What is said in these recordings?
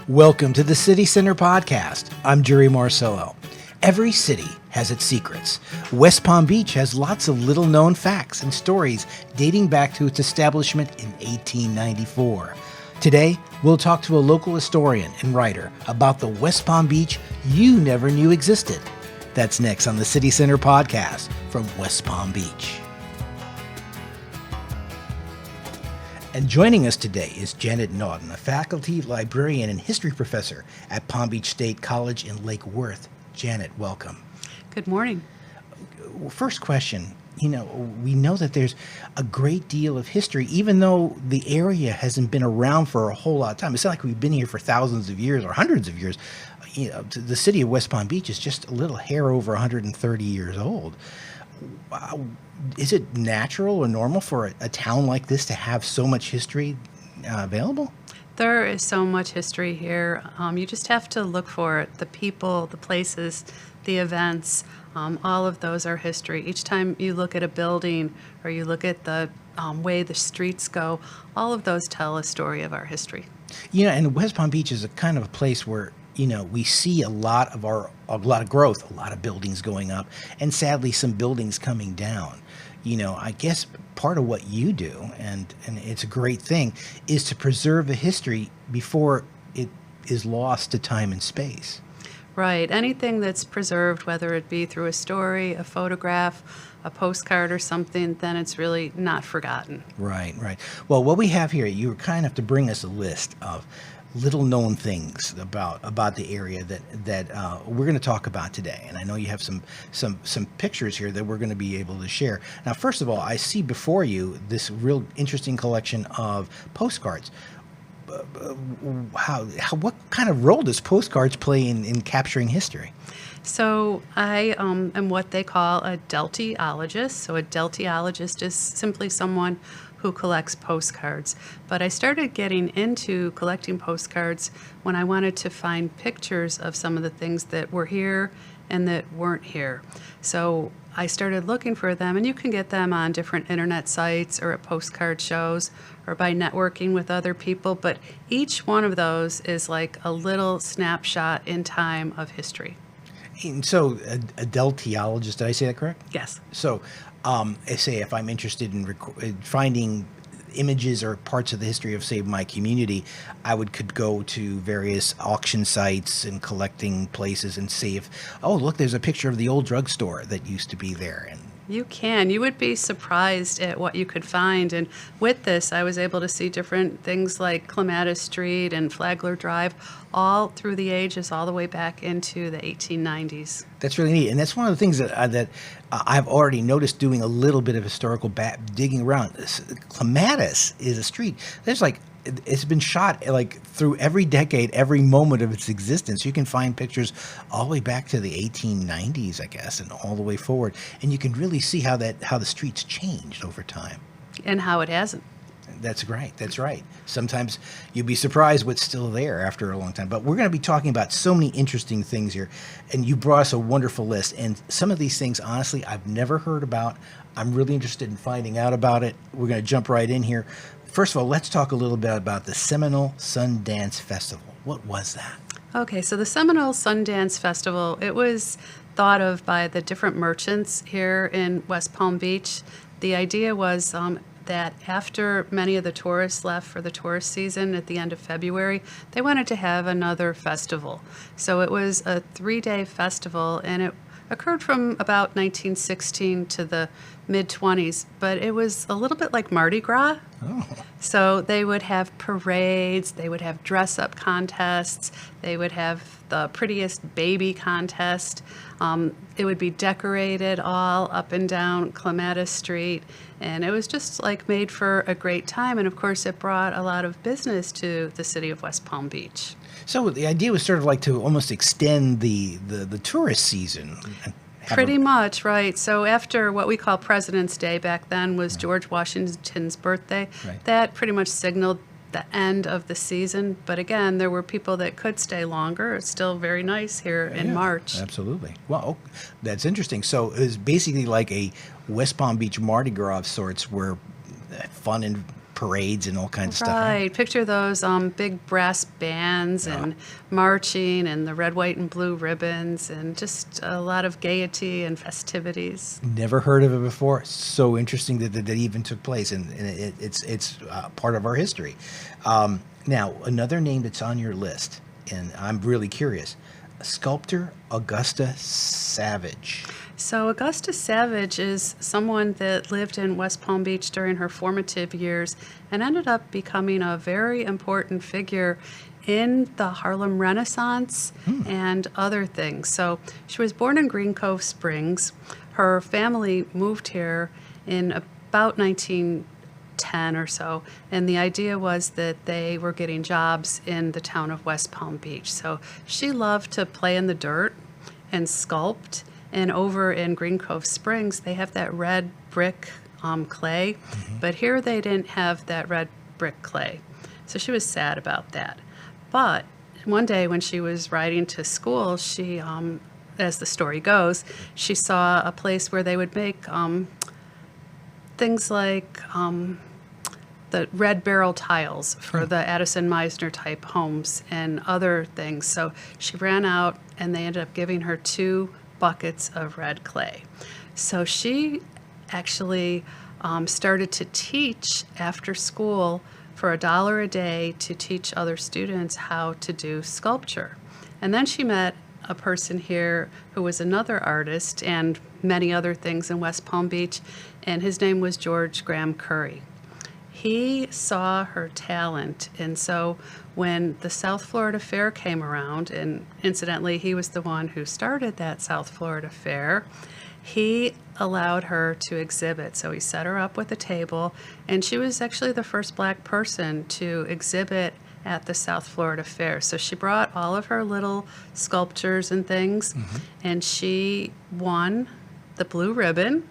Welcome to the City Center Podcast. I'm Jerry Marcello. Every city has its secrets. West Palm Beach has lots of little-known facts and stories dating back to its establishment in 1894. Today, we'll talk to a local historian and writer about the West Palm Beach you never knew existed. That's next on the City Center Podcast from West Palm Beach. And joining us today is Janet Naughton, a faculty, librarian, and history professor at Palm Beach State College in Lake Worth. Janet, welcome. Good morning. First question, we know that there's a great deal of history, even though the area hasn't been around for a whole lot of time. It's not like we've been here for thousands of years or hundreds of years. The city of West Palm Beach is just a little hair over 130 years old. Is it natural or normal for a town like this to have so much history available? There is so much history here. You just have to look for it. The people, the places, the events, all of those are history. Each time you look at a building or you look at the way the streets go, all of those tell a story of our history. And West Palm Beach is a kind of a place where we see a lot of growth, a lot of buildings going up, and sadly some buildings coming down. I guess part of what you do, and it's a great thing, is to preserve the history before it is lost to time and space. Right. Anything that's preserved, whether it be through a story, a photograph, a postcard or something, then it's really not forgotten. Right. Well, what we have here, you kind of have to bring us a list of little-known things about the area that we're going to talk about today, and I know you have some pictures here that we're going to be able to share. Now, first of all, I see before you this real interesting collection of postcards. What kind of role does postcards play in capturing history? So I am what they call a deltiologist. So a deltiologist is simply someone who collects postcards. But I started getting into collecting postcards when I wanted to find pictures of some of the things that were here and that weren't here. So I started looking for them, and you can get them on different internet sites or at postcard shows or by networking with other people. But each one of those is like a little snapshot in time of history. And so a deltiologist, did I say that correct? Yes. So say if I'm interested in finding images or parts of the history of, say, my community, I could go to various auction sites and collecting places and see if, look, there's a picture of the old drugstore that used to be there. And you can. You would be surprised at what you could find. And with this, I was able to see different things like Clematis Street and Flagler Drive, all through the ages, all the way back into the 1890s. That's really neat. And that's one of the things that I've already noticed doing a little bit of historical digging around. Clematis is a street. It's been shot through every decade, every moment of its existence. You can find pictures all the way back to the 1890s, I guess, and all the way forward. And you can really see how the streets changed over time. And how it hasn't. That's right. Sometimes you'd be surprised what's still there after a long time. But we're going to be talking about so many interesting things here. And you brought us a wonderful list. And some of these things, honestly, I've never heard about. I'm really interested in finding out about it. We're going to jump right in here. First of all, let's talk a little bit about the Seminole Sundance Festival. What was that? Okay, so the Seminole Sundance Festival, it was thought of by the different merchants here in West Palm Beach. The idea was that after many of the tourists left for the tourist season at the end of February, they wanted to have another festival. So it was a 3-day festival, and it occurred from about 1916 to the mid-20s, but it was a little bit like Mardi Gras. Oh. So they would have parades, they would have dress-up contests, they would have the prettiest baby contest. It would be decorated all up and down Clematis Street, and it was just made for a great time. And of course, it brought a lot of business to the city of West Palm Beach. So the idea was sort of to almost extend the tourist season. Pretty much, right. So after what we call President's Day back then was George Washington's birthday, that pretty much signaled the end of the season. But again, there were people that could stay longer. It's still very nice here in March. Absolutely. Well, that's interesting. So it was basically like a West Palm Beach Mardi Gras of sorts where fun and parades and all kinds of stuff. Right. Picture those big brass bands and marching and the red, white, and blue ribbons and just a lot of gaiety and festivities. Never heard of it before. So interesting that even took place, and it's part of our history. Now, another name that's on your list, and I'm really curious, sculptor Augusta Savage. So Augusta Savage is someone that lived in West Palm Beach during her formative years and ended up becoming a very important figure in the Harlem Renaissance and other things. So she was born in Green Cove Springs. Her family moved here in about 1910 or so, and the idea was that they were getting jobs in the town of West Palm Beach. So she loved to play in the dirt and sculpt. And over in Green Cove Springs, they have that red brick clay, but here they didn't have that red brick clay. So she was sad about that. But one day when she was riding to school, she, as the story goes, she saw a place where they would make things like the red barrel tiles for the Addison Meisner type homes and other things. So she ran out and they ended up giving her 2 buckets of red clay. So she actually started to teach after school for $1 a day to teach other students how to do sculpture. And then she met a person here who was another artist and many other things in West Palm Beach, and his name was George Graham Curry. He saw her talent, and so when the South Florida Fair came around, and incidentally, he was the one who started that South Florida Fair, he allowed her to exhibit. So he set her up with a table, and she was actually the first black person to exhibit at the South Florida Fair. So she brought all of her little sculptures and things, and she won the blue ribbon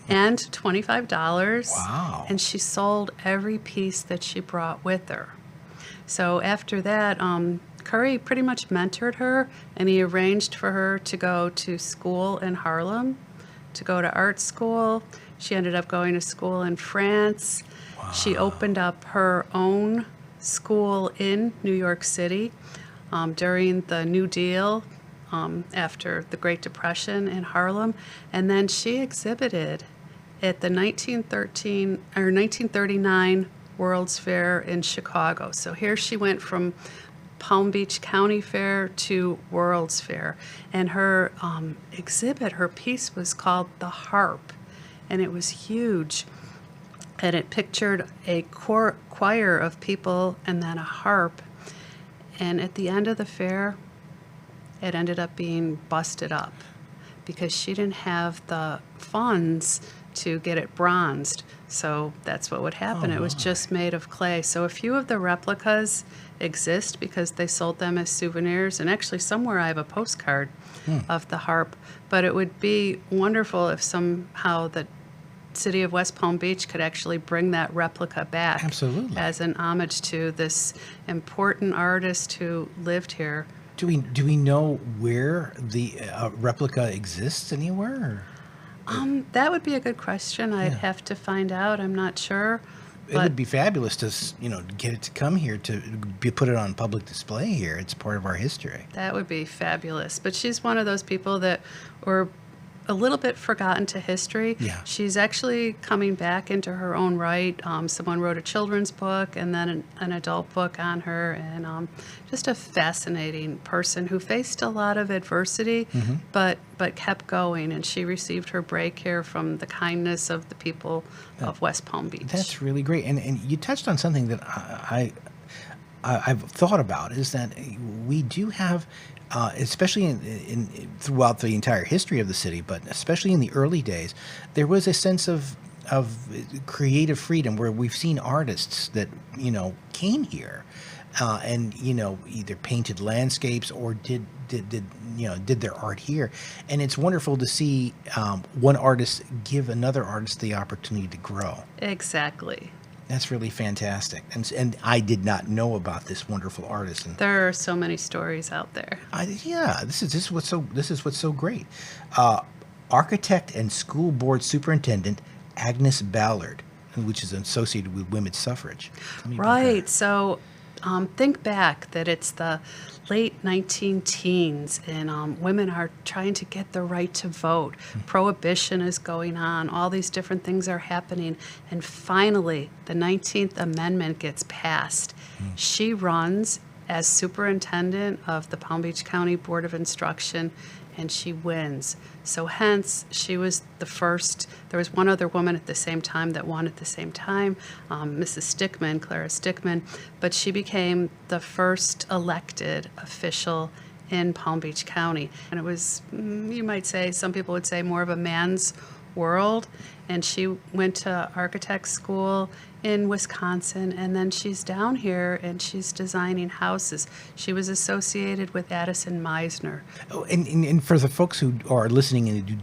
and $25. Wow. And she sold every piece that she brought with her. So after that, Curry pretty much mentored her, and he arranged for her to go to school in Harlem, to go to art school. She ended up going to school in France. Wow. She opened up her own school in New York City during the New Deal, after the Great Depression in Harlem, and then she exhibited at the 1939 World's Fair in Chicago. So here she went from Palm Beach County Fair to World's Fair, and her exhibit, her piece was called The Harp, and it was huge, and it pictured a choir of people and then a harp, and at the end of the fair, it ended up being busted up because she didn't have the funds to get it bronzed. So that's what would happen. It was just made of clay. So a few of the replicas exist because they sold them as souvenirs. And actually somewhere I have a postcard of the harp. But it would be wonderful if somehow the city of West Palm Beach could actually bring that replica back. Absolutely. As an homage to this important artist who lived here. Do we know where the replica exists anywhere? That would be a good question. I'd have to find out. I'm not sure. It would be fabulous to get it to come here, to put it on public display here. It's part of our history. That would be fabulous. But she's one of those people that were a little bit forgotten to history. Yeah. She's actually coming back into her own right. Someone wrote a children's book and then an adult book on her, and just a fascinating person who faced a lot of adversity, but kept going. And she received her break here from the kindness of the people of West Palm Beach. That's really great. And you touched on something that I've thought about, is that we do have, especially in throughout the entire history of the city, but especially in the early days, there was a sense of creative freedom where we've seen artists that came here and either painted landscapes or did their art here, and it's wonderful to see one artist give another artist the opportunity to grow. Exactly. That's really fantastic, and I did not know about this wonderful artist. And there are so many stories out there. This is what's so great. Architect and school board superintendent Agnes Ballard. which is associated with women's suffrage. Tell me about Right. that. So think back that it's the late 19 teens, and women are trying to get the right to vote. Prohibition is going on. All these different things are happening. And finally, the 19th Amendment gets passed. She runs as superintendent of the Palm Beach County Board of Instruction, and she wins. So hence, she was the first. There was one other woman at the same time that won at the same time, Mrs. Stickman, Clara Stickman, but she became the first elected official in Palm Beach County. And it was, you might say, some people would say, more of a man's world. And she went to architect school in Wisconsin, and then she's down here and she's designing houses. She was associated with Addison Meisner. Oh, and for the folks who are listening and who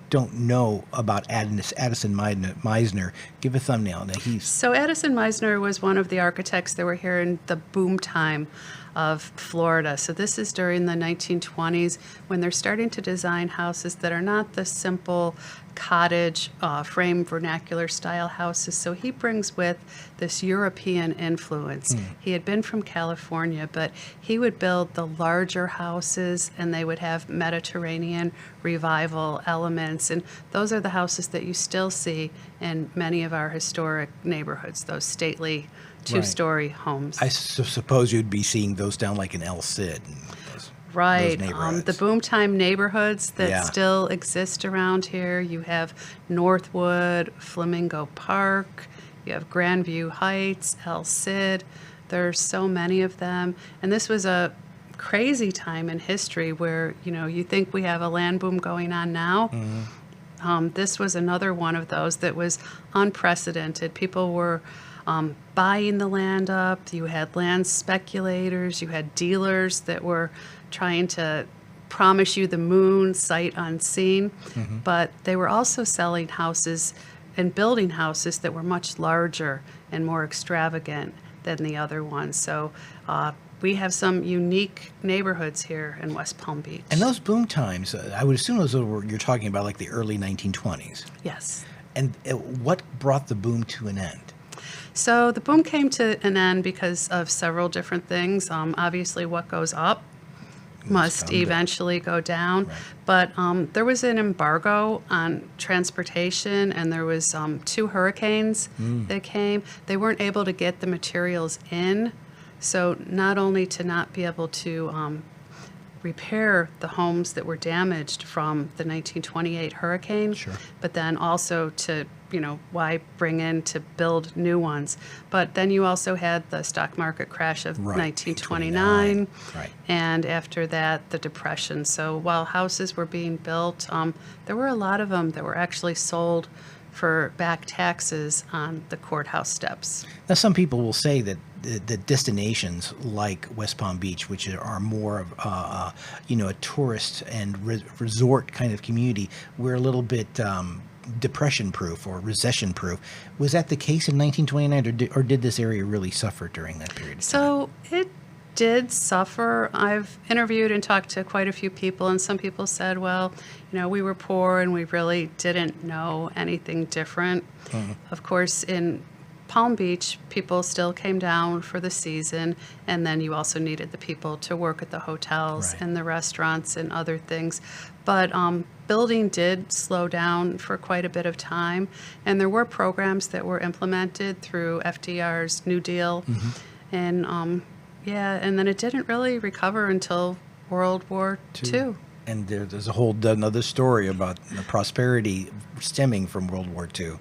don't know about Addison Meisner, give a thumbnail. Now So Addison Meisner was one of the architects that were here in the boom time of Florida. So this is during the 1920s when they're starting to design houses that are not the simple cottage frame vernacular style houses. So he brings with this European influence. He had been from California, but he would build the larger houses, and they would have Mediterranean revival elements. And those are the houses that you still see in many of our historic neighborhoods, those stately two-story homes. I suppose you'd be seeing those down like in El Cid. And those Right. neighborhoods. The boomtime neighborhoods that Yeah. still exist around here. You have Northwood, Flamingo Park, you have Grandview Heights, El Cid. There's so many of them. And this was a crazy time in history where, you think we have a land boom going on now. This was another one of those that was unprecedented. People were buying the land up. You had land speculators. You had dealers that were trying to promise you the moon sight unseen. But they were also selling houses and building houses that were much larger and more extravagant than the other ones. So we have some unique neighborhoods here in West Palm Beach. And those boom times, I would assume those you're talking about like the early 1920s. Yes. And what brought the boom to an end? So the boom came to an end because of several different things. Obviously, what goes up must come down. eventually go down. Right. But there was an embargo on transportation, and there was 2 hurricanes that came. They weren't able to get the materials in. So not only to not be able to repair the homes that were damaged from the 1928 hurricane, but then also to, why bring in to build new ones. But then you also had the stock market crash of 1929, Right. and after that, the Depression. So while houses were being built, there were a lot of them that were actually sold for back taxes on the courthouse steps. Now, some people will say that the destinations like West Palm Beach, which are more of a tourist and resort kind of community, we're a little bit depression-proof or recession-proof. Was that the case in 1929, or did this area really suffer during that period of time? So it did suffer. I've interviewed and talked to quite a few people, and some people said, well, we were poor and we really didn't know anything different. Of course, in Palm Beach, people still came down for the season, and then you also needed the people to work at the hotels Right. and the restaurants and other things. But building did slow down for quite a bit of time, and there were programs that were implemented through FDR's New Deal, and and then it didn't really recover until World War II. And there's a whole another story about the prosperity stemming from World War II.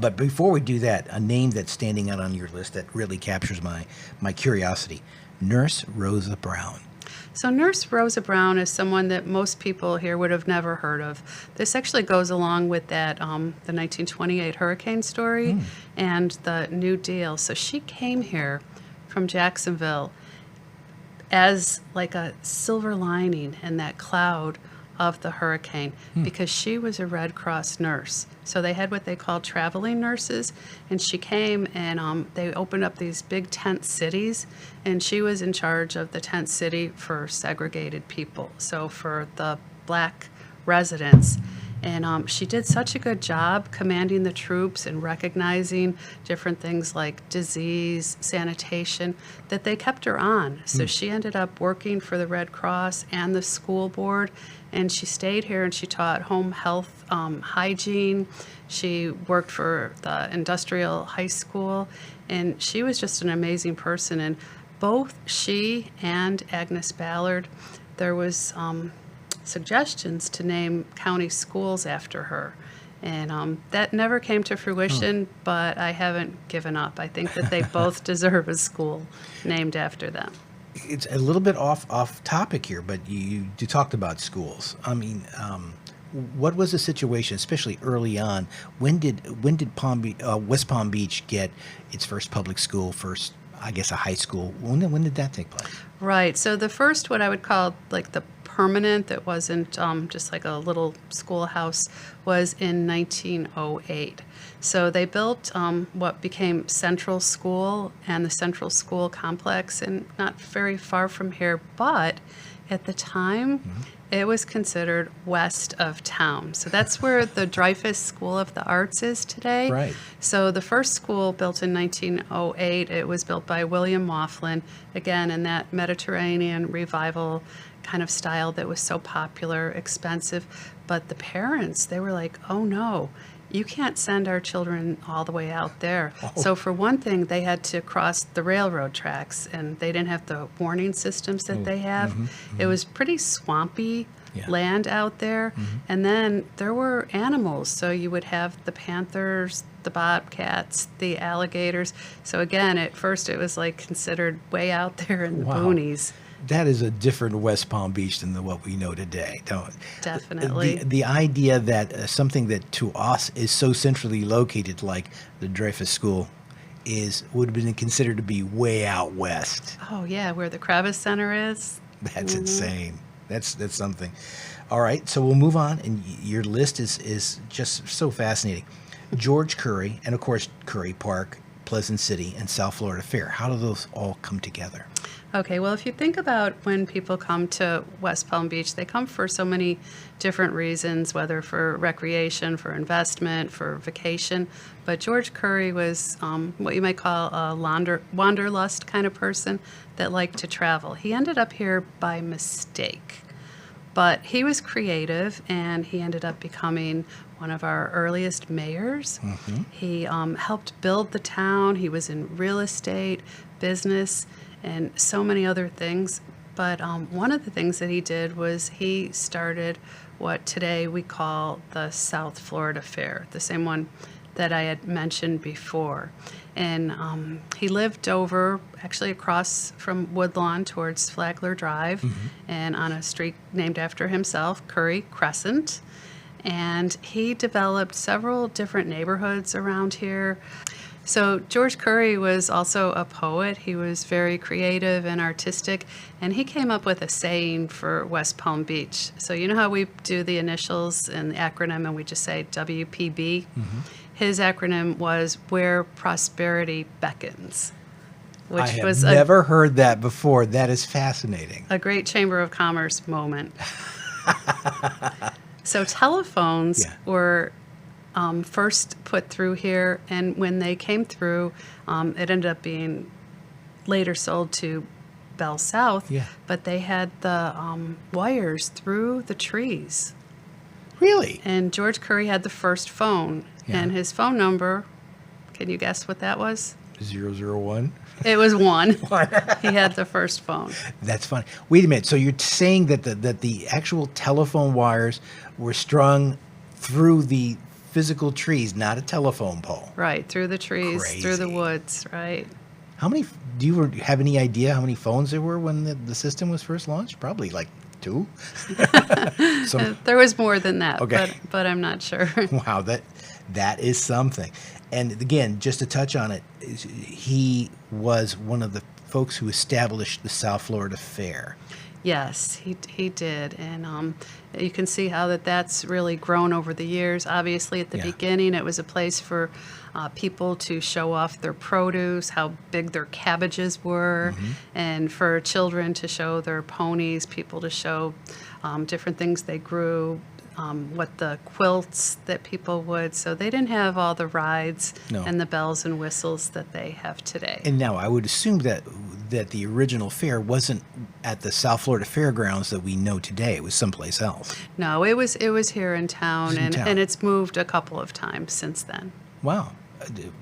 But before we do that, a name that's standing out on your list that really captures my curiosity, Nurse Rosa Brown. So Nurse Rosa Brown is someone that most people here would have never heard of. This actually goes along with that, the 1928 hurricane story and the New Deal. So she came here from Jacksonville as like a silver lining in that cloud of the hurricane because she was a Red Cross nurse. So they had what they called traveling nurses, and she came and they opened up these big tent cities, and she was in charge of the tent city for segregated people, so for the black residents. And she did such a good job commanding the troops and recognizing different things like disease, sanitation, that they kept her on. So she ended up working for the Red Cross and the school board, and she stayed here and she taught home health, hygiene. She worked for the industrial high school, and she was just an amazing person. And both she and Agnes Ballard, there was suggestions to name county schools after her. And that never came to fruition, but I haven't given up. I think that they both deserve a school named after them. It's a little bit off topic here, but you talked about schools. I mean, what was the situation, especially early on? When did West Palm Beach get its first public school, first, I guess, a high school? When did that take place? Right. So the first, what I would call like the permanent, that wasn't just like a little schoolhouse, was in 1908. So they built what became Central School and the Central School Complex, and not very far from here, but at the time, it was considered west of town. So that's where the Dreyfus School of the Arts is today. Right. So the first school, built in 1908, it was built by William Laughlin, again, in that Mediterranean revival kind of style that was so popular, expensive. But the parents, they were like, oh no, you can't send our children all the way out there. So for one thing, they had to cross the railroad tracks, and they didn't have the warning systems that they have. It was pretty swampy land out there. And then there were animals. So you would have the panthers, the bobcats, the alligators. So again, at first it was like considered way out there in the boonies. That is a different West Palm Beach than what we know today. Definitely. The idea that something that to us is so centrally located, like the Dreyfus School, would have been considered to be way out west. Oh yeah, where the Kravis Center is. That's insane. That's something. All right, so we'll move on, and your list is just so fascinating. George Curry, and of course Curry Park, Pleasant City, and South Florida Fair. How do those all come together? Okay, well, if you think about when people come to West Palm Beach, they come for so many different reasons, whether for recreation, for investment, for vacation. But George Curry was what you might call a wanderlust kind of person that liked to travel. He ended up here by mistake, but he was creative, and he ended up becoming one of our earliest mayors. He helped build the town. He was in real estate, business, and so many other things. But one of the things that he did was he started what today we call the South Florida Fair, the same one that I had mentioned before. And he lived over, actually across from Woodlawn towards Flagler Drive, and on a street named after himself, Curry Crescent. And he developed several different neighborhoods around here. So George Curry was also a poet. He was very creative and artistic, and he came up with a saying for West Palm Beach. So you know how we do the initials and the acronym, and we just say WPB? His acronym was Where Prosperity Beckons, which I have was never heard that before. That is fascinating. a great Chamber of Commerce moment. So telephones were first put through here, and when they came through, it ended up being later sold to Bell South, but they had the wires through the trees. Really? And George Curry had the first phone, and his phone number, can you guess what that was? 001? It was 1. He had the first phone. That's funny. Wait a minute. So you're saying that the actual telephone wires were strung through the physical trees, not a telephone pole? Right, through the trees, through the woods, right. How many, do you have any idea how many phones there were when the system was first launched? Probably like 2? There was more than that, Okay. but I'm not sure. Wow, that is something. And again, just to touch on it, he was one of the folks who established the South Florida Fair. Yes, he did, and you can see how that's really grown over the years. Obviously, at the beginning, it was a place for people to show off their produce, how big their cabbages were, and for children to show their ponies, people to show different things they grew, what the quilts that people would. So they didn't have all the rides No. and the bells and whistles that they have today. And now I would assume that the original fair wasn't at the South Florida Fairgrounds that we know today. It was someplace else. No, it was here in town, It was in town. and it's moved a couple of times since then. Wow.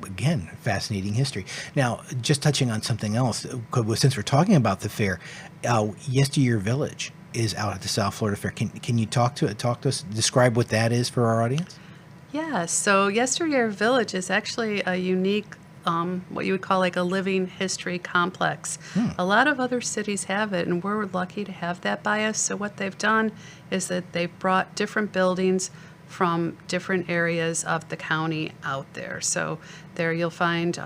Again, fascinating history. Now, just touching on something else, since we're talking about the fair, Yesteryear Village is out at the South Florida Fair. Can you talk to us, describe what that is for our audience? Yeah, so Yesteryear Village is actually a unique, what you would call like a living history complex. A lot of other cities have it, and we're lucky to have that by us. So what they've done is that they've brought different buildings from different areas of the county out there. So there you'll find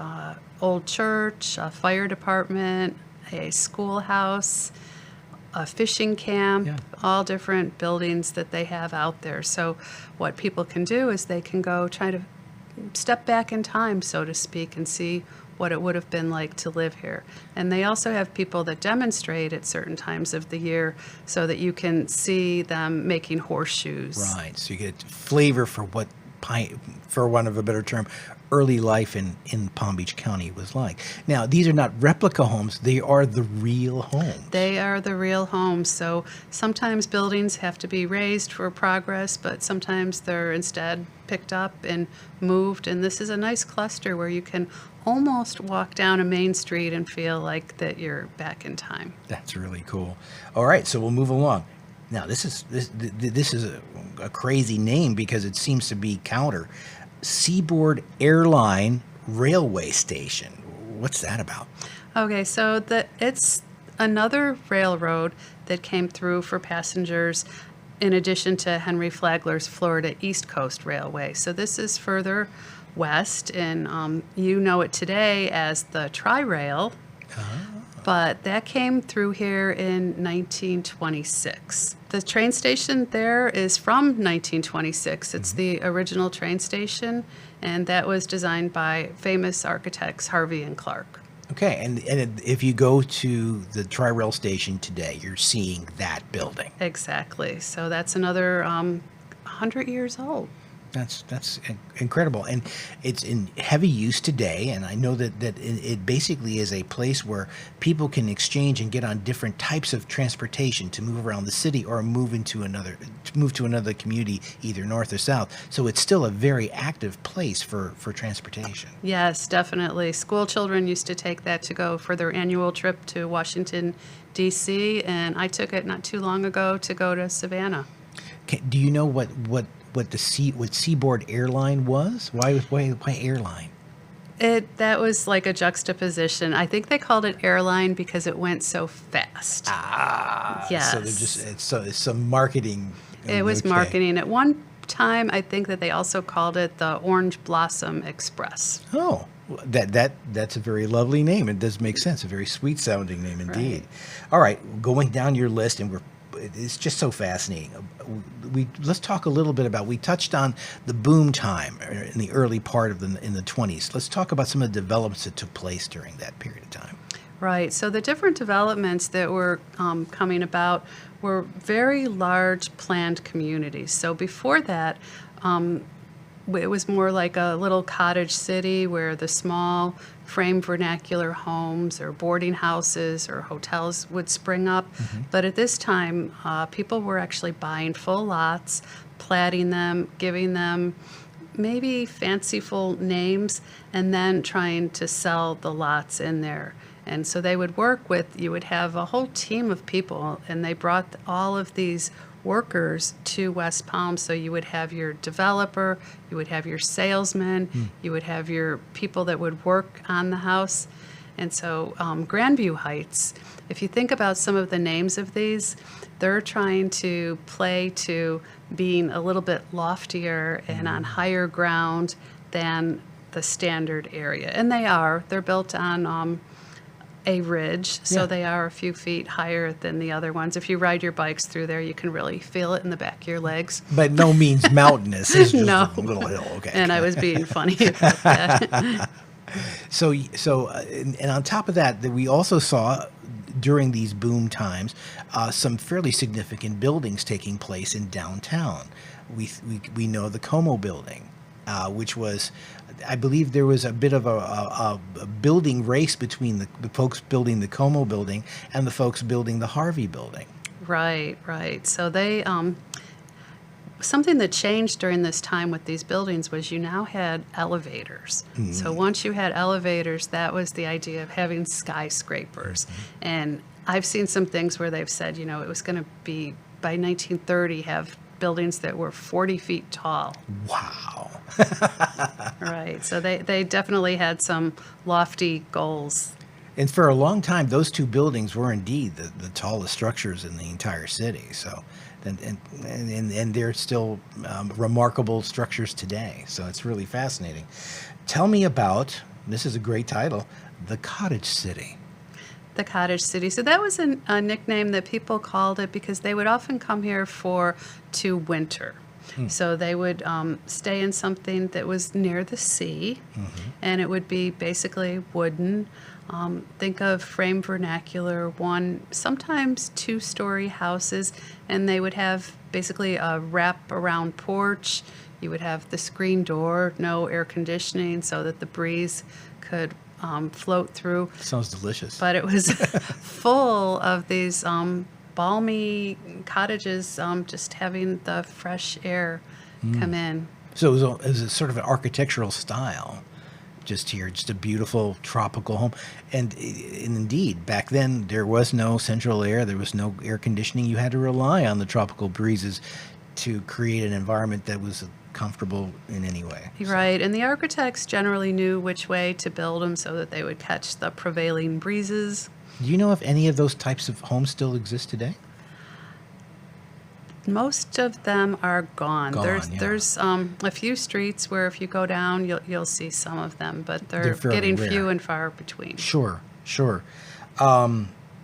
old church, a fire department, a schoolhouse, a fishing camp, Yeah. all different buildings that they have out there. So what people can do is they can go try to step back in time, so to speak, and see what it would have been like to live here. And they also have people that demonstrate at certain times of the year so that you can see them making horseshoes. Right. So you get flavor for what, for want of a better term, early life in Palm Beach County was like. Now, these are not replica homes. They are the real homes. They are the real homes. So sometimes buildings have to be raised for progress, but sometimes they're instead picked up and moved. And this is a nice cluster where you can almost walk down a main street and feel like that you're back in time. That's really cool. All right, so we'll move along. Now, this is a crazy name because it seems to be counter. Seaboard Airline Railway Station. What's that about? Okay, so it's another railroad that came through for passengers in addition to Henry Flagler's Florida East Coast Railway. So this is further west, and you know it today as the Tri-Rail, but that came through here in 1926. The train station there is from 1926. It's the original train station, and that was designed by famous architects Harvey and Clark. Okay, and if you go to the Tri-Rail station today, you're seeing that building. Exactly. So that's another 100 years old. That's incredible, and it's in heavy use today. And I know that it basically is a place where people can exchange and get on different types of transportation to move around the city or move to another community, either north or south. So it's still a very active place for transportation. Yes, definitely. School children used to take that to go for their annual trip to Washington, D.C., and I took it not too long ago to go to Savannah. Do you know what Seaboard Airline was? Why airline? That was like a juxtaposition. I think they called it airline because it went so fast. Yes. So they're just it's some marketing. It was Okay. marketing. At one time, I think that they also called it the Orange Blossom Express. Oh, that's a very lovely name. It does make sense. A very sweet sounding name indeed. Right. All right, going down your list, and it's just so fascinating. Let's talk a little bit about. We touched on the boom time in the early part of in the 20s. Let's talk about some of the developments that took place during that period of time. Right. So the different developments that were coming about were very large planned communities. So before that, it was more like a little cottage city where the small frame vernacular homes or boarding houses or hotels would spring up. But at this time, people were actually buying full lots, platting them, giving them maybe fanciful names, and then trying to sell the lots in there. And so they would you would have a whole team of people, and they brought all of these workers to West Palm. So you would have your developer, you would have your salesman, you would have your people that would work on the house. And so Grandview Heights, if you think about some of the names of these, they're trying to play to being a little bit loftier and on higher ground than the standard area. And they're built on a ridge, so Yeah. they are a few feet higher than the other ones. If you ride your bikes through there, you can really feel it in the back of your legs. But no means mountainous. It's just No. a little hill. Okay. And I was being funny about that. And on top of that, we also saw during these boom times, some fairly significant buildings taking place in downtown. We know the Como building, which was, I believe there was a bit of a building race between the folks building the Como building and the folks building the Harvey building. Right, right. So they something that changed during this time with these buildings was you now had elevators. So once you had elevators, that was the idea of having skyscrapers. And I've seen some things where they've said, it was going to be by 1930 have buildings that were 40 feet tall. Wow. Right. So they definitely had some lofty goals. And for a long time, those two buildings were indeed the tallest structures in the entire city. So, and they're still remarkable structures today. So it's really fascinating. Tell me about, this is a great title, the Cottage City. The Cottage City. So that was a nickname that people called it because they would often come here to winter. So they would stay in something that was near the sea, and it would be basically wooden. Think of frame vernacular, sometimes two-story houses, and they would have basically a wrap-around porch. You would have the screen door, no air conditioning, so that the breeze could float through. Sounds delicious. But it was full of these balmy cottages, just having the fresh air come in. So it was a sort of an architectural style just here, just a beautiful tropical home. And indeed, back then, there was no central air, there was no air conditioning. You had to rely on the tropical breezes to create an environment that was comfortable in any way. Right, and the architects generally knew which way to build them so that they would catch the prevailing breezes. Do you know if any of those types of homes still exist today? Most of them are gone. Gone, There's a few streets where if you go down, you'll see some of them, but they're fairly getting rare. few and far between. Sure.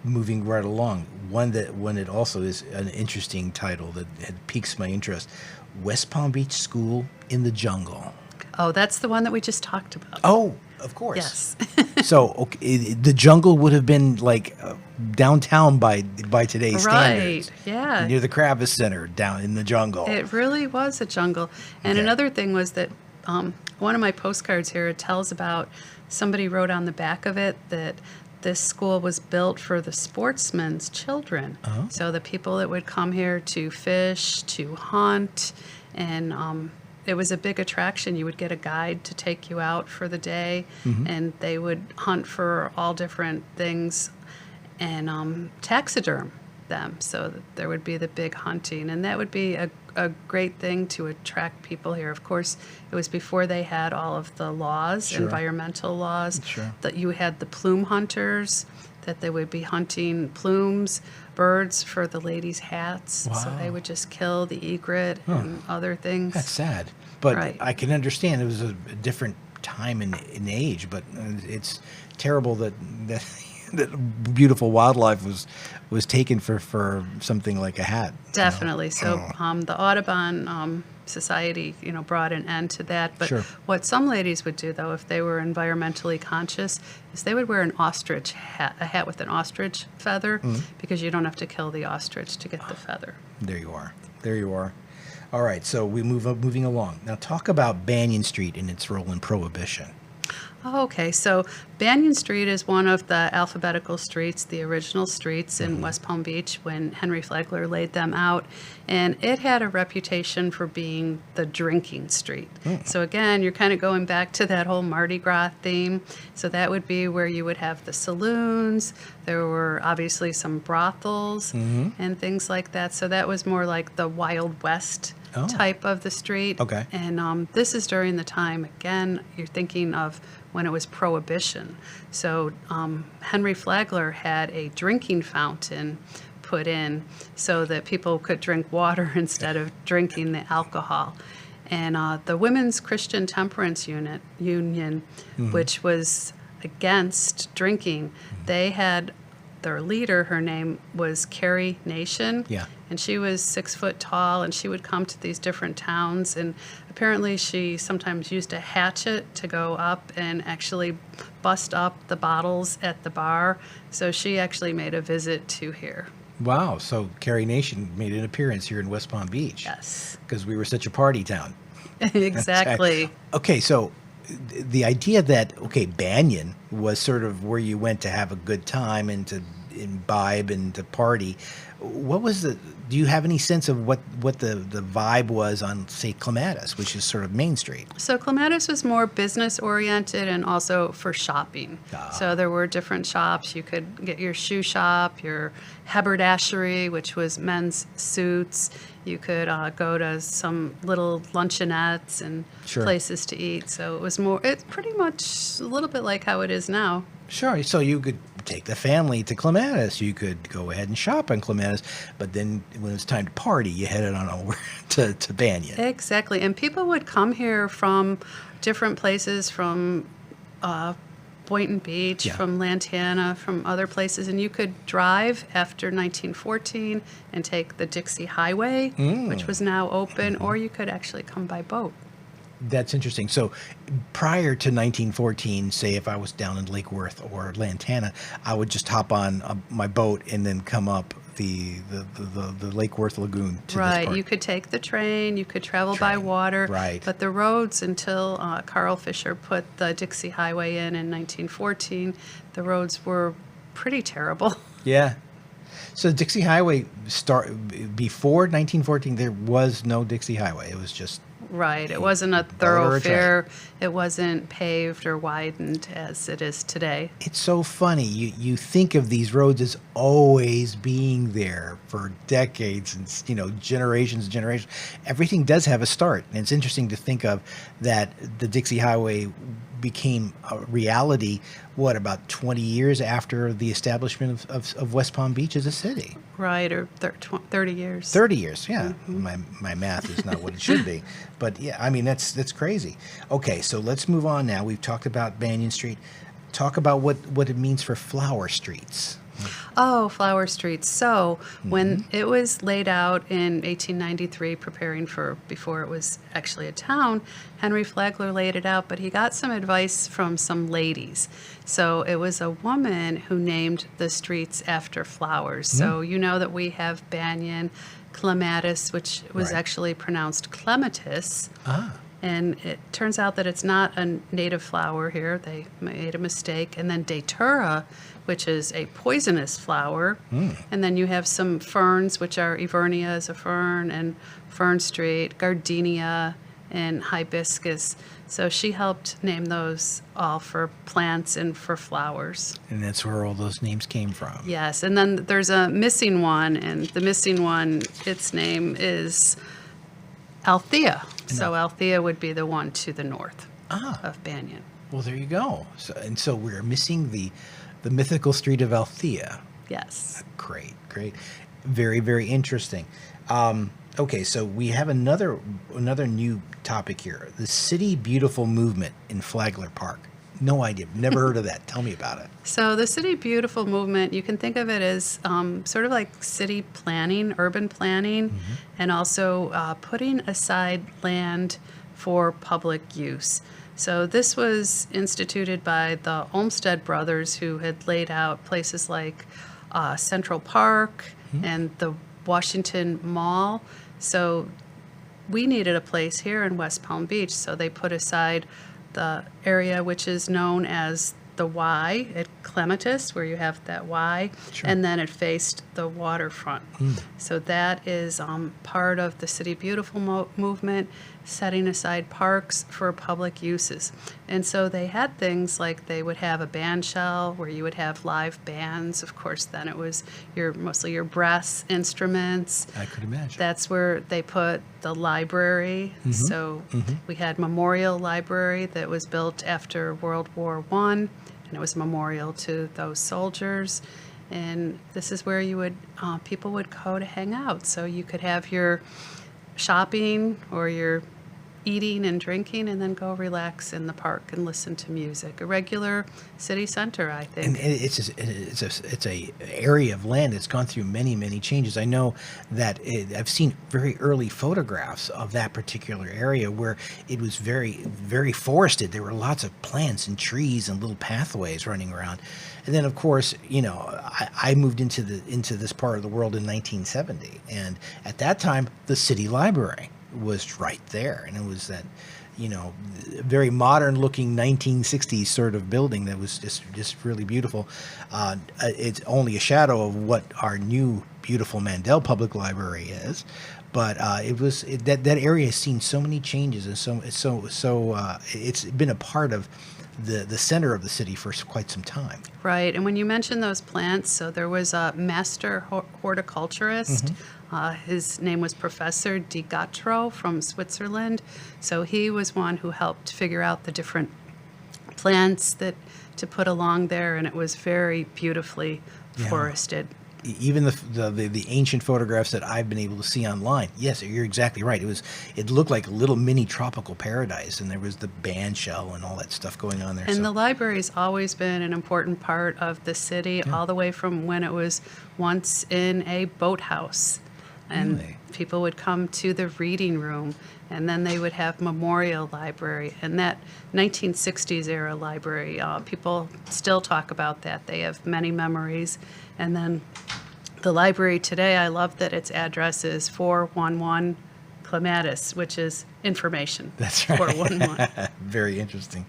Moving right along, one that also is an interesting title that piques my interest: West Palm Beach School in the Jungle. Oh, that's the one that we just talked about. Oh, of course. Yes. So the jungle would have been like downtown by today's standards. Right, yeah. Near the Kravis Center, down in the jungle. It really was a jungle. And Okay. another thing was that one of my postcards here, it tells about somebody wrote on the back of it that this school was built for the sportsmen's children. Oh. So the people that would come here to fish, to hunt, and it was a big attraction. You would get a guide to take you out for the day, and they would hunt for all different things and taxiderm them. So that there would be the big hunting, and that would be a great thing to attract people here. Of course, it was before they had all of the laws, Sure. environmental laws, Sure. that you had the plume hunters, that they would be hunting plumes, birds for the ladies' hats. So Wow. they would just kill the egret and other things. That's sad, but Right. I can understand it was a different time in age. But it's terrible that that beautiful wildlife was taken for something like a hat. Definitely. So the Audubon Society, brought an end to that. But Sure. what some ladies would do, though, if they were environmentally conscious, is they would wear an ostrich hat, a hat with an ostrich feather, because you don't have to kill the ostrich to get the feather. There you are. There you are. All right, so moving along. Now talk about Banyan Street and its role in Prohibition. Oh, okay, so Banyan Street is one of the alphabetical streets, the original streets in West Palm Beach when Henry Flagler laid them out, and it had a reputation for being the drinking street. So again, you're kind of going back to that whole Mardi Gras theme. So that would be where you would have the saloons. There were obviously some brothels and things like that. So that was more like the Wild West type of the street. Okay. And this is during the time, again, you're thinking of when it was Prohibition. So Henry Flagler had a drinking fountain put in so that people could drink water instead of drinking the alcohol. And the Women's Christian Temperance Union, which was against drinking, they had their leader, her name was Carrie Nation. Yeah. And she was 6 foot tall, and she would come to these different towns. And apparently, she sometimes used a hatchet to go up and actually bust up the bottles at the bar. So she actually made a visit to here. Wow. So Carrie Nation made an appearance here in West Palm Beach. Yes. Because we were such a party town. Exactly. Okay, so the idea that, okay, Banyan was sort of where you went to have a good time and to imbibe and to party. What was do you have any sense of what the vibe was on, say, Clematis, which is sort of Main Street? So Clematis was more business oriented and also for shopping. So there were different shops. You could get your shoe shop, your haberdashery, which was men's suits. You could go to some little luncheonettes and Sure. places to eat. So it's pretty much a little bit like how it is now. Sure. So you could take the family to Clematis. You could go ahead and shop in Clematis, but then when it's time to party, you headed on over to Banyan. Exactly. And people would come here from different places, from Boynton Beach, Yeah. from Lantana, from other places. And you could drive after 1914 and take the Dixie Highway, which was now open, or you could actually come by boat. That's interesting. So prior to 1914, say if I was down in Lake Worth or Lantana, I would just hop on my boat and then come up the Lake Worth Lagoon to this Right. part. You could take the train, you could travel by Train, water. right. But the roads, until Carl Fisher put the Dixie Highway in 1914, the roads were pretty terrible. Yeah. So Dixie Highway before 1914, there was no Dixie Highway. It was just Right. It wasn't a or a thoroughfare. It wasn't paved or widened as it is today. it's so funny. You think of these roads as always being there for decades and generations and generations. Everything does have a start, and it's interesting to think of that the Dixie Highway became a reality. What, about 20 years after the establishment of West Palm Beach as a city? Right. Or 30 years. 30 years, yeah. My math is not what it should be. But yeah, I mean, that's crazy. Okay, so let's move on now. We've talked about Banyan Street. Talk about what it means for flower streets. Oh, Flower Street. So when it was laid out in 1893, preparing for before it was actually a town, Henry Flagler laid it out, but he got some advice from some ladies. So it was a woman who named the streets after flowers. So you know that we have Banyan, Clematis, which was Right. actually pronounced Clematis. Ah. And it turns out that it's not a native flower here. They made a mistake. And then Datura, which is a poisonous flower. And then you have some ferns, which are Evernia is a fern, and Fern Street, Gardenia, and Hibiscus. So she helped name those all for plants and for flowers. And that's where all those names came from. Yes. And then there's a missing one, and the missing one, its name is Althea. So Althea would be the one to the north of Banyan. Well, there you go. So we're missing the mythical street of Althea. Yes. Great. Very, very interesting. Okay, so we have another new topic here. The City Beautiful movement in Flagler Park. No idea. Never heard of that. Tell me about it. So the City Beautiful movement, you can think of it as sort of like city planning, urban planning, and also putting aside land for public use. So this was instituted by the Olmsted brothers, who had laid out places like Central Park and the Washington Mall. So we needed a place here in West Palm Beach, so they put aside the area which is known as the Y at Clematis, where you have that Y, Sure. and then it faced the waterfront. So that is part of the City Beautiful movement, setting aside parks for public uses. And so they had things like they would have a band shell where you would have live bands. Of course, then it was mostly your brass instruments. I could imagine. That's where they put the library. So we had Memorial Library that was built after World War I, and it was a memorial to those soldiers. And this is where people would go to hang out. So you could have your shopping or your eating and drinking, and then go relax in the park and listen to music. A regular city center, I think. And it's a area of land that's gone through many changes. I know that I've seen very early photographs of that particular area where it was very forested. There were lots of plants and trees and little pathways running around. And then, of course, I moved into this part of the world in 1970, and at that time, the city library was right there, and it was that very modern looking 1960s sort of building that was just really beautiful. It's only a shadow of what our new beautiful Mandel Public Library is, but that area has seen so many changes, and it's been a part of the center of the city for quite some time. Right, and when you mention those plants, so there was a master horticulturist. His name was Professor Di Gattro from Switzerland. So he was one who helped figure out the different plants to put along there, and it was very beautifully forested. Even the ancient photographs that I've been able to see online, yes, you're exactly right. It looked like a little mini tropical paradise, and there was the band shell and all that stuff going on there. And the library's always been an important part of the city, all the way from when it was once in a boathouse. And Really? people would come to the reading room, and then they would have memorial library. And that 1960s era library, people still talk about that. They have many memories. And then the library today, I love that its address is 411 Clematis, which is information. That's right. 411. Very interesting.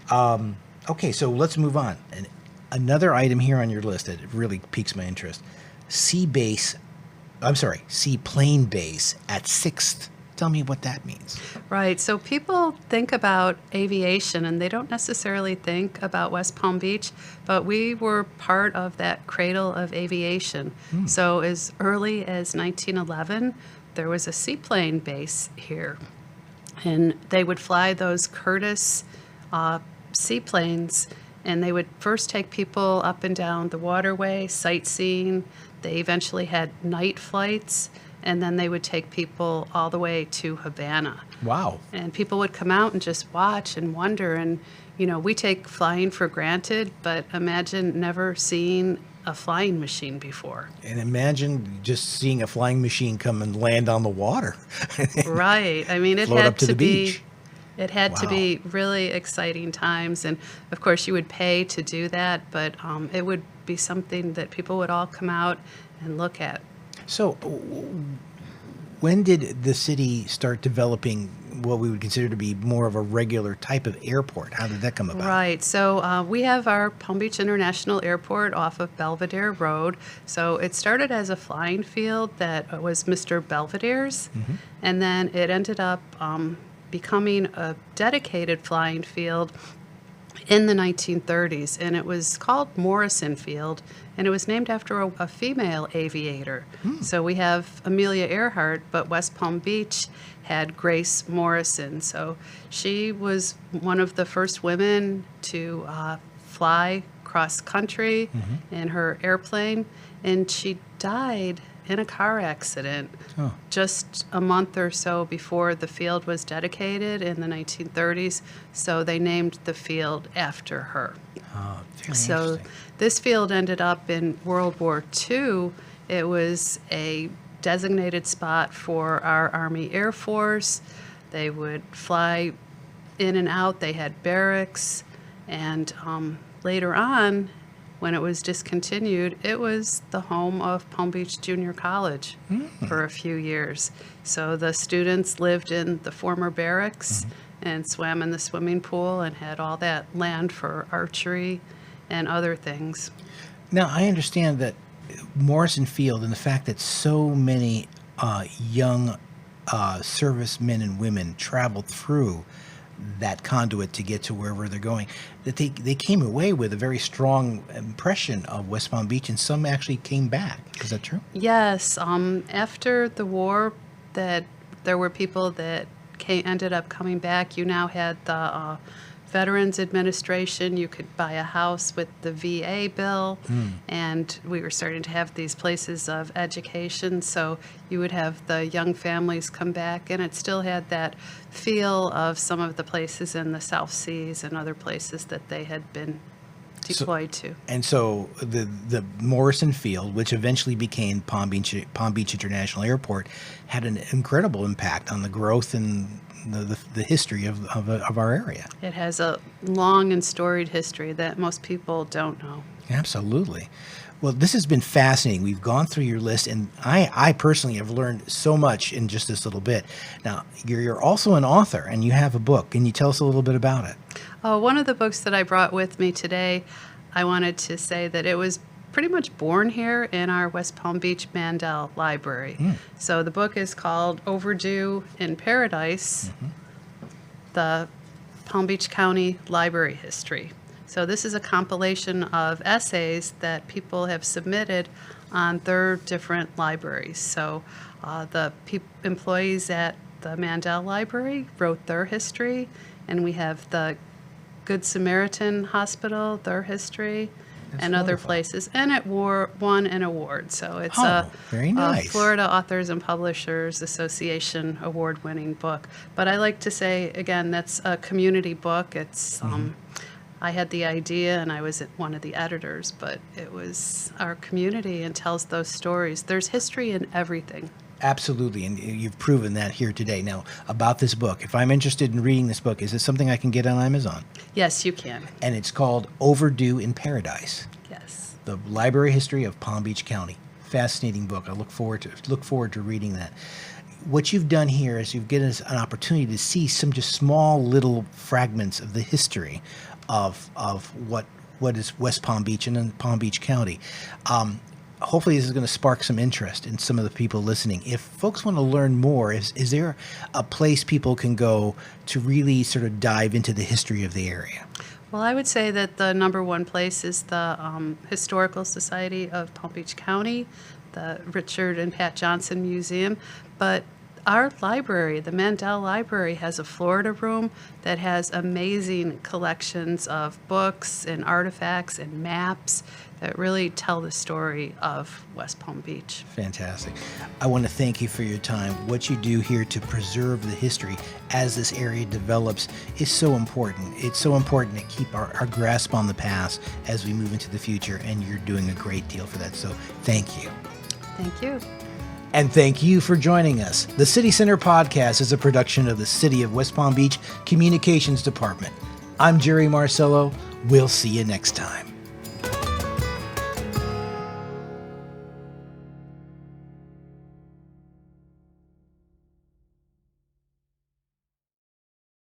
Okay, so let's move on. And another item here on your list that really piques my interest: seaplane base at 6th. Tell me what that means. Right. So people think about aviation, and they don't necessarily think about West Palm Beach, but we were part of that cradle of aviation. So as early as 1911, there was a seaplane base here, and they would fly those Curtiss seaplanes, and they would first take people up and down the waterway, sightseeing. They eventually had night flights, and then they would take people all the way to Havana. Wow. And people would come out and just watch and wonder. And, we take flying for granted, but imagine never seeing a flying machine before. And imagine just seeing a flying machine come and land on the water. Right. I mean, it Float had up to the beach. It had to Wow. be really exciting times. And, of course, you would pay to do that, but it would be something that people would all come out and look at. So, when did the city start developing what we would consider to be more of a regular type of airport? How did that come about? Right. So we have our Palm Beach International Airport off of Belvedere Road. So it started as a flying field that was Mr. Belvedere's, and then it ended up becoming a dedicated flying field in the 1930s, and it was called Morrison Field, and it was named after a female aviator. So we have Amelia Earhart, but West Palm Beach had Grace Morrison. So she was one of the first women to fly cross country in her airplane, and she died in a car accident just a month or so before the field was dedicated in the 1930s. So they named the field after her. Oh, very So interesting. this field ended up in World War II. It was a designated spot for our Army Air Force. They would fly in and out. They had barracks. And later on, when it was discontinued, it was the home of Palm Beach Junior College for a few years. So the students lived in the former barracks and swam in the swimming pool and had all that land for archery and other things. Now, I understand that Morrison Field and the fact that so many young servicemen and women traveled through that conduit to get to wherever they're going, that they came away with a very strong impression of West Palm Beach, and some actually came back. Is that true? Yes, after the war, that there were people that ended up coming back. You now had the Veterans Administration. You could buy a house with the VA bill, and we were starting to have these places of education. So you would have the young families come back, and it still had that feel of some of the places in the South Seas and other places that they had been deployed to. And so the Morrison Field, which eventually became Palm Beach International Airport, had an incredible impact on the growth and the history of our area. It has a long and storied history that most people don't know. Absolutely. Well, this has been fascinating. We've gone through your list, and I personally have learned so much in just this little bit. Now, you're also an author, and you have a book. Can you tell us a little bit about it? One of the books that I brought with me today, I wanted to say that it was pretty much born here in our West Palm Beach Mandel Library. So the book is called Overdue in Paradise, the Palm Beach County Library History. So this is a compilation of essays that people have submitted on their different libraries. So the employees at the Mandel Library wrote their history, and we have the Good Samaritan Hospital, their history, and other wonderful. places. And it won an award. So it's very nice. Florida Authors and Publishers Association award-winning book. But I like to say, again, that's a community book. It's I had the idea, and I was one of the editors, but it was our community and tells those stories. There's history in everything. Absolutely, and you've proven that here today. Now, about this book, if I'm interested in reading this book, is it something I can get on Amazon? Yes, you can. And it's called Overdue in Paradise, Yes. the library history of Palm Beach County. Fascinating book. I look forward to reading that. What you've done here is you've given us an opportunity to see some just small little fragments of the history of what is West Palm Beach and then Palm Beach County. Hopefully this is going to spark some interest in some of the people listening. If folks want to learn more, is there a place people can go to really sort of dive into the history of the area? Well, I would say that the number one place is the Historical Society of Palm Beach County, the Richard and Pat Johnson Museum. But our library, the Mandel Library, has a Florida room that has amazing collections of books and artifacts and maps that really tell the story of West Palm Beach. Fantastic. I want to thank you for your time. What you do here to preserve the history as this area develops is so important. It's so important to keep our grasp on the past as we move into the future, and you're doing a great deal for that. So thank you. Thank you. And thank you for joining us. The City Center Podcast is a production of the City of West Palm Beach Communications Department. I'm Jerry Marcello. We'll see you next time.